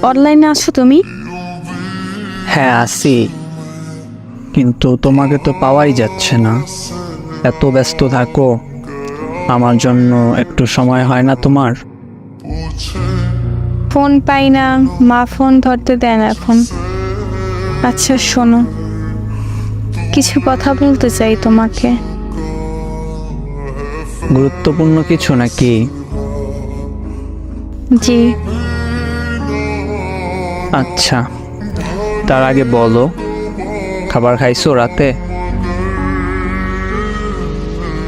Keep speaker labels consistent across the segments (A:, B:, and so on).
A: অনলাইনে আছো তুমি?
B: হ্যাঁ আছি, কিন্তু তোমাকে তো পাওয়াই যাচ্ছে না। এত ব্যস্ত থাকো, আমার জন্য একটু সময় হয় না তোমার?
A: ফোন পাই না, মা ফোন ধরতে দেয় না এখন। আচ্ছা শোনো, কিছু কথা বলতে চাই তোমাকে।
B: গুরুত্বপূর্ণ কিছু নাকি?
A: জি।
B: আচ্ছা, তার আগে বলো, খাবার খাইছো রাতে?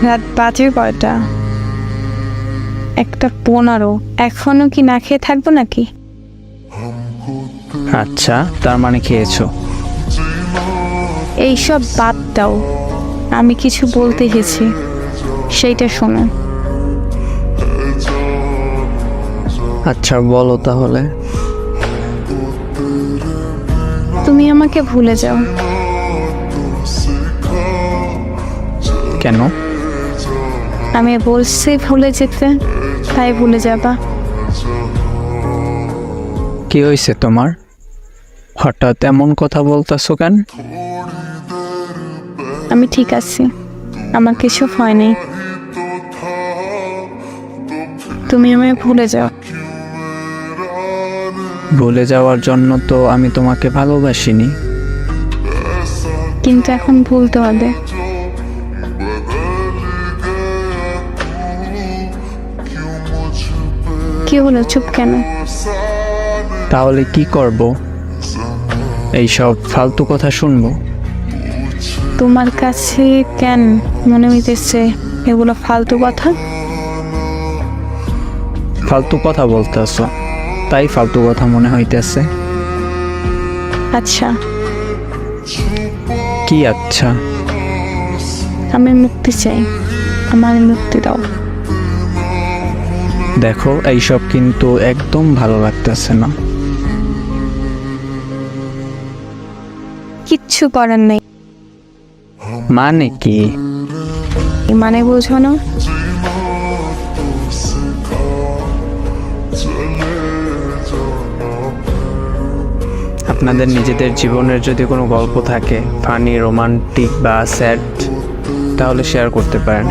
A: রাত বাজে কয়টা? 1:15। এখনো কি না খেয়ে থাকবো নাকি?
B: আচ্ছা, তার মানে খেয়েছো।
A: এইসব বাদ দাও, আমি কিছু বলতে এসেছি, সেইটা শোনো।
B: আচ্ছা বলো তাহলে।
A: তুমি আমাকে ভুলে যাও।
B: কেন?
A: আমি বলছি ভুলে যেতে, তাই ভুলে যাবা।
B: কি হয়েছে তোমার? হঠাৎ এমন কথা বলতেছো কেন?
A: আমি ঠিক আছি, আমার কিছু হয় নাই। তুমি আমায় ভুলে যাও।
B: ভুলে যাওয়ার জন্য তো আমি তোমাকে ভালোবাসিনি।
A: কিন্তু এখন ভুলতে হবে। কি হলো, চুপ কেন?
B: তাহলে কি করব? এইসব ফালতু কথা শুনবো?
A: তোমার কাছে কেন মনে হইতেছে এগুলো ফালতু কথা?
B: ফালতু কথা বলতেছো, তাই ফালতু কথা মনে হইতেছে।
A: আচ্ছা,
B: কি আচ্ছা?
A: আমি মুক্তি চাই, আমার মুক্তি দাও।
B: দেখো, এইসব কিন্তু একদম ভালো লাগতেছে না।
A: কিচ্ছু করার নেই।
B: মানে কি?
A: মানে বোঝো না?
B: আপনাদের নিজেদের জীবনের যদি কোনো গল্প থাকে, ফানি, রোমান্টিক বা স্যাড, তাহলে শেয়ার করতে পারেন।